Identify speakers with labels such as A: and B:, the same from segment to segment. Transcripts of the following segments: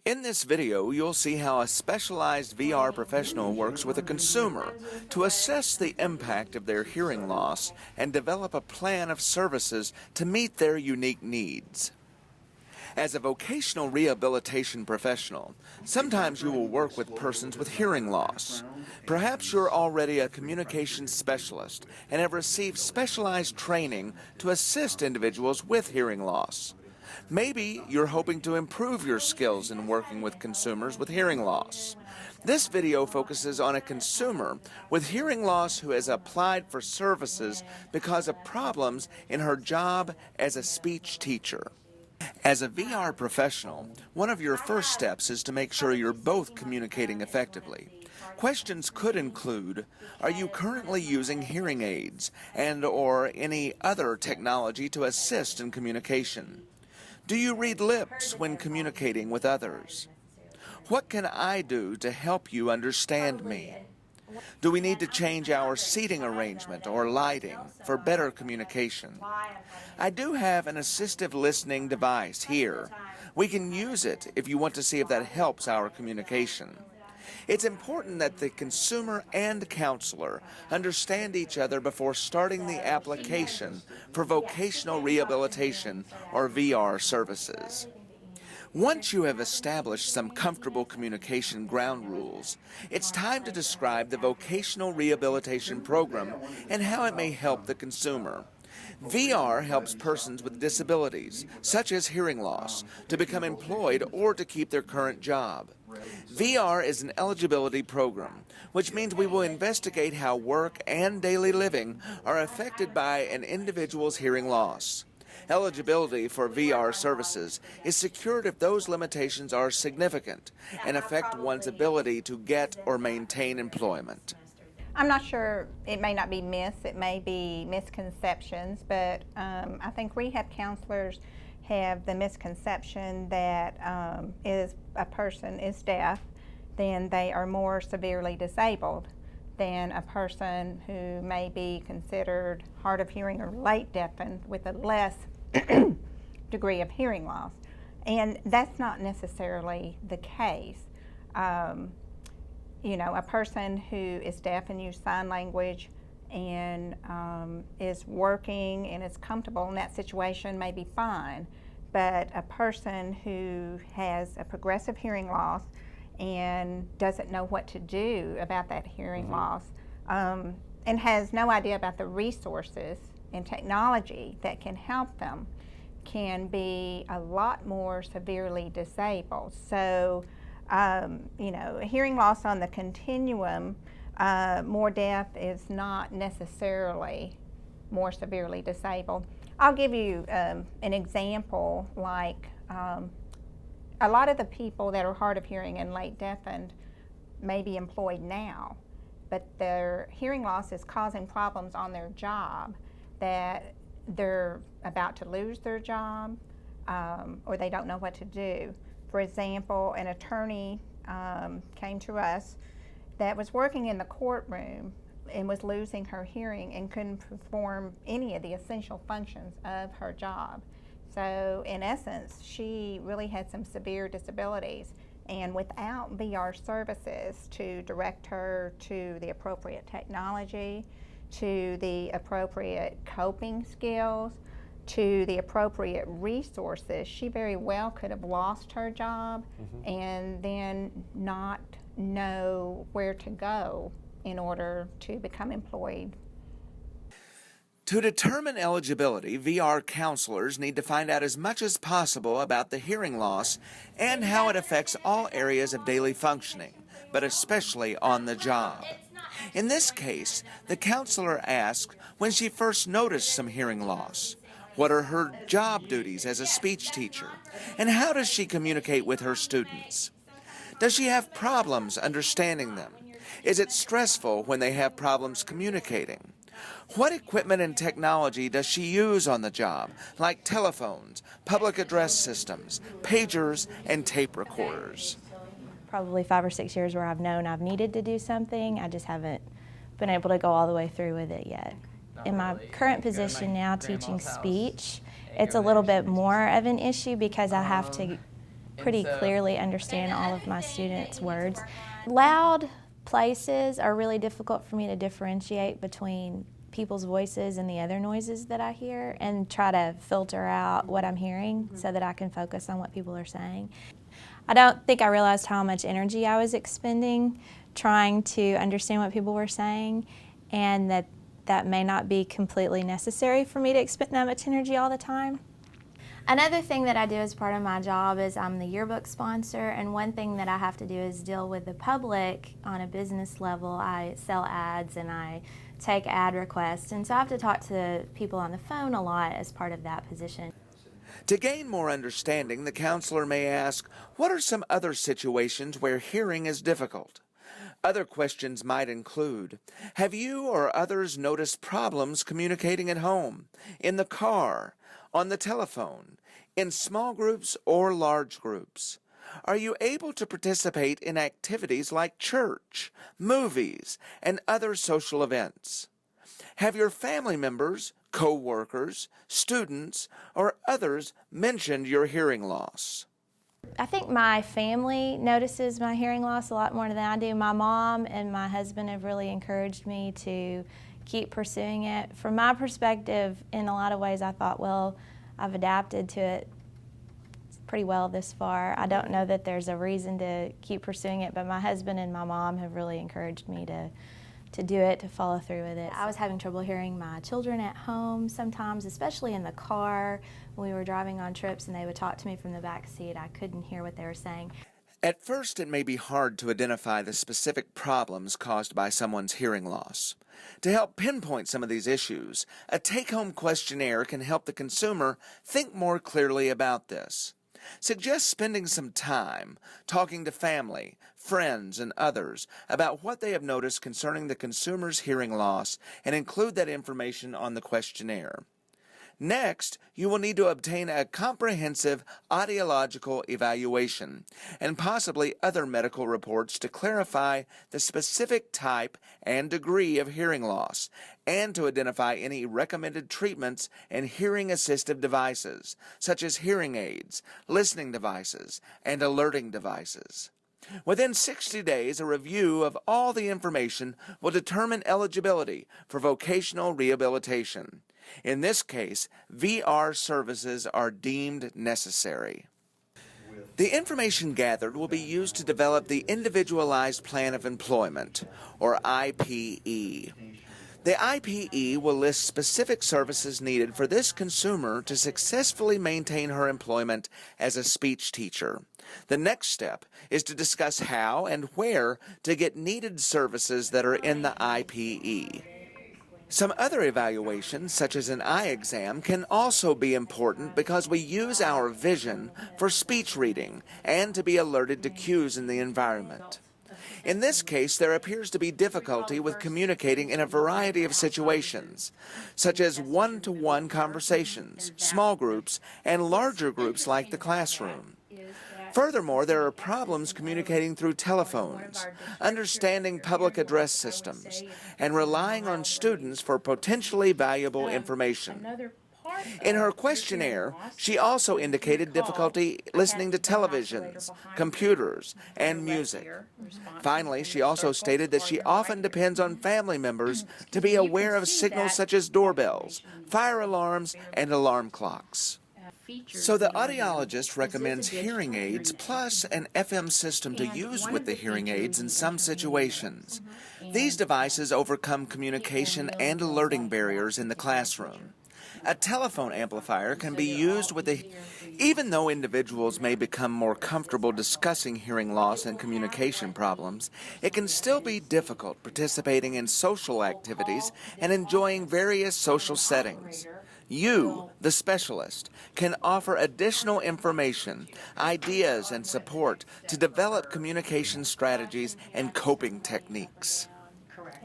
A: In this video, you'll see how a specialized VR professional works with a consumer to assess the impact of their hearing loss and develop a plan of services to meet their unique needs. As a vocational rehabilitation professional, sometimes you will work with persons with hearing loss. Perhaps you're already a communications specialist and have received specialized training to assist individuals with hearing loss. Maybe you're hoping to improve your skills in working with consumers with hearing loss. This video focuses on a consumer with hearing loss who has applied for services because of problems in her job as a speech teacher. As a VR professional, one of your first steps is to make sure you're both communicating effectively. Questions could include, are you currently using hearing aids and/or any other technology to assist in communication? Do you read lips when communicating with others? What can I do to help you understand me? Do we need to change our seating arrangement or lighting for better communication? I do have an assistive listening device here. We can use it if you want to see if that helps our communication. It's important that the consumer and counselor understand each other before starting the application for vocational rehabilitation or VR services. Once you have established some comfortable communication ground rules, it's time to describe the vocational rehabilitation program and how it may help the consumer. VR helps persons with disabilities, such as hearing loss, to become employed or to keep their current job. VR is an eligibility program, which means we will investigate how work and daily living are affected by an individual's hearing loss. Eligibility for VR services is secured if those limitations are significant and affect one's ability to get or maintain employment.
B: I'm not sure, it may not be myths, it may be misconceptions, but I think rehab counselors have the misconception that if a person is deaf, then they are more severely disabled than a person who may be considered hard of hearing or late deafened with a less degree of hearing loss. And that's not necessarily the case. You know, a person who is deaf and uses sign language and is working and is comfortable in that situation may be fine, but a person who has a progressive hearing loss and doesn't know what to do about that hearing loss and has no idea about the resources and technology that can help them can be a lot more severely disabled. So you know, hearing loss on the continuum, more deaf is not necessarily more severely disabled. I'll give you an example, like a lot of the people that are hard of hearing and late deafened may be employed now, but their hearing loss is causing problems on their job that they're about to lose their job or they don't know what to do. For example, an attorney came to us that was working in the courtroom and was losing her hearing and couldn't perform any of the essential functions of her job. So in essence, she really had some severe disabilities, and without VR services to direct her to the appropriate technology, to the appropriate coping skills, to the appropriate resources, she very well could have lost her job and then not know where to go in order to become employed.
A: To determine eligibility, VR counselors need to find out as much as possible about the hearing loss and how it affects all areas of daily functioning, but especially on the job. In this case, the counselor asked when she first noticed some hearing loss. What are her job duties as a speech teacher? And how does she communicate with her students? Does she have problems understanding them? Is it stressful when they have problems communicating? What equipment and technology does she use on the job, like telephones, public address systems, pagers, and tape recorders?
C: Probably 5 or 6 years where I've known I've needed to do something. I just haven't been able to go all the way through with it yet. In my current position now, teaching speech, it's a little bit more of an issue because I have to pretty clearly understand all of my students' words. Loud places are really difficult for me to differentiate between people's voices and the other noises that I hear and try to filter out what I'm hearing so that I can focus on what people are saying. I don't think I realized how much energy I was expending trying to understand what people were saying, and that may not be completely necessary for me to expend that much energy all the time. Another thing that I do as part of my job is I'm the yearbook sponsor, and one thing that I have to do is deal with the public on a business level. I sell ads and I take ad requests, and so I have to talk to people on the phone a lot as part of that position.
A: To gain more understanding, the counselor may ask, what are some other situations where hearing is difficult? Other questions might include, have you or others noticed problems communicating at home, in the car, on the telephone, in small groups or large groups? Are you able to participate in activities like church, movies, and other social events? Have your family members, co-workers, students, or others mentioned your hearing loss?
C: I think my family notices my hearing loss a lot more than I do. My mom and my husband have really encouraged me to keep pursuing it. From my perspective, in a lot of ways, I thought, well, I've adapted to it pretty well this far. I don't know that there's a reason to keep pursuing it, but my husband and my mom have really encouraged me to do it, to follow through with it. I was having trouble hearing my children at home sometimes, especially in the car when we were driving on trips and they would talk to me from the back seat. I couldn't hear what they were saying.
A: At first, it may be hard to identify the specific problems caused by someone's hearing loss. To help pinpoint some of these issues, a take-home questionnaire can help the consumer think more clearly about this. Suggest spending some time talking to family, friends, and others about what they have noticed concerning the consumer's hearing loss and include that information on the questionnaire. Next, you will need to obtain a comprehensive audiological evaluation and possibly other medical reports to clarify the specific type and degree of hearing loss and to identify any recommended treatments and hearing assistive devices, such as hearing aids, listening devices, and alerting devices. Within 60 days, a review of all the information will determine eligibility for vocational rehabilitation. In this case, VR services are deemed necessary. The information gathered will be used to develop the Individualized Plan of Employment, or IPE. The IPE will list specific services needed for this consumer to successfully maintain her employment as a speech teacher. The next step is to discuss how and where to get needed services that are in the IPE. Some other evaluations, such as an eye exam, can also be important because we use our vision for speech reading and to be alerted to cues in the environment. In this case, there appears to be difficulty with communicating in a variety of situations, such as one-to-one conversations, small groups, and larger groups like the classroom. Furthermore, there are problems communicating through telephones, understanding public address systems, and relying on students for potentially valuable information. In her questionnaire, she also indicated difficulty listening to televisions, computers, and music. Finally, she also stated that she often depends on family members to be aware of signals such as doorbells, fire alarms, and alarm clocks. So the audiologist recommends hearing aids plus an FM system to use with the hearing aids in some situations. These devices overcome communication and alerting barriers in the classroom. A telephone amplifier can be used with even though individuals may become more comfortable discussing hearing loss and communication problems, it can still be difficult participating in social activities and enjoying various social settings. You, the specialist, can offer additional information, ideas, and support to develop communication strategies and coping techniques.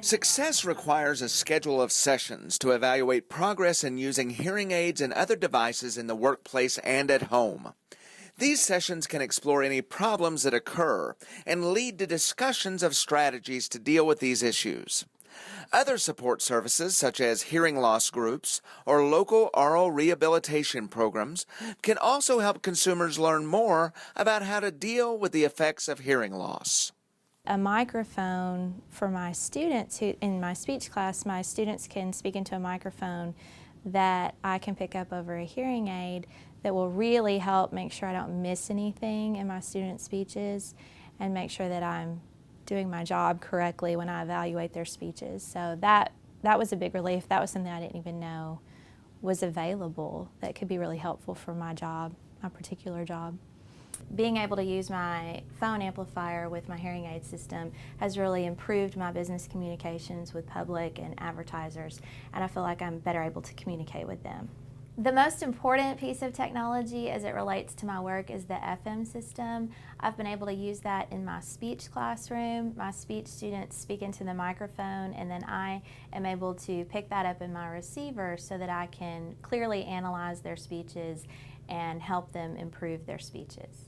A: Success requires a schedule of sessions to evaluate progress in using hearing aids and other devices in the workplace and at home. These sessions can explore any problems that occur and lead to discussions of strategies to deal with these issues. Other support services, such as hearing loss groups or local oral rehabilitation programs, can also help consumers learn more about how to deal with the effects of hearing loss.
C: A microphone for my students who, in my speech class, my students can speak into a microphone that I can pick up over a hearing aid that will really help make sure I don't miss anything in my students' speeches and make sure that I'm doing my job correctly when I evaluate their speeches. So that was a big relief. That was something I didn't even know was available that could be really helpful for my job, my particular job. Being able to use my phone amplifier with my hearing aid system has really improved my business communications with public and advertisers, and I feel like I'm better able to communicate with them. The most important piece of technology as it relates to my work is the FM system. I've been able to use that in my speech classroom. My speech students speak into the microphone, and then I am able to pick that up in my receiver so that I can clearly analyze their speeches and help them improve their speeches.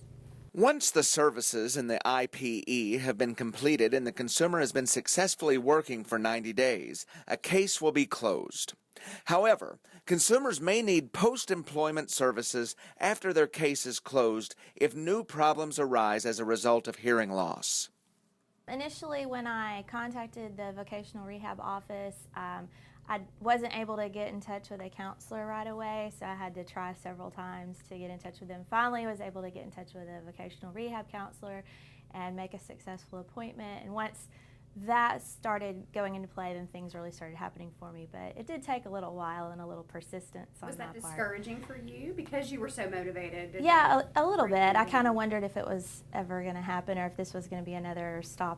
A: Once the services in the IPE have been completed and the consumer has been successfully working for 90 days, a case will be closed. However, consumers may need post-employment services after their case is closed if new problems arise as a result of hearing loss.
C: Initially, when I contacted the vocational rehab office, I wasn't able to get in touch with a counselor right away, so I had to try several times to get in touch with them. Finally, I was able to get in touch with a vocational rehab counselor and make a successful appointment. And once that started going into play, then things really started happening for me. But it did take a little while and a little persistence on my part.
D: Was that discouraging for you because you were so motivated?
C: Yeah, a little bit. I kind of wondered if it was ever going to happen or if this was going to be another stop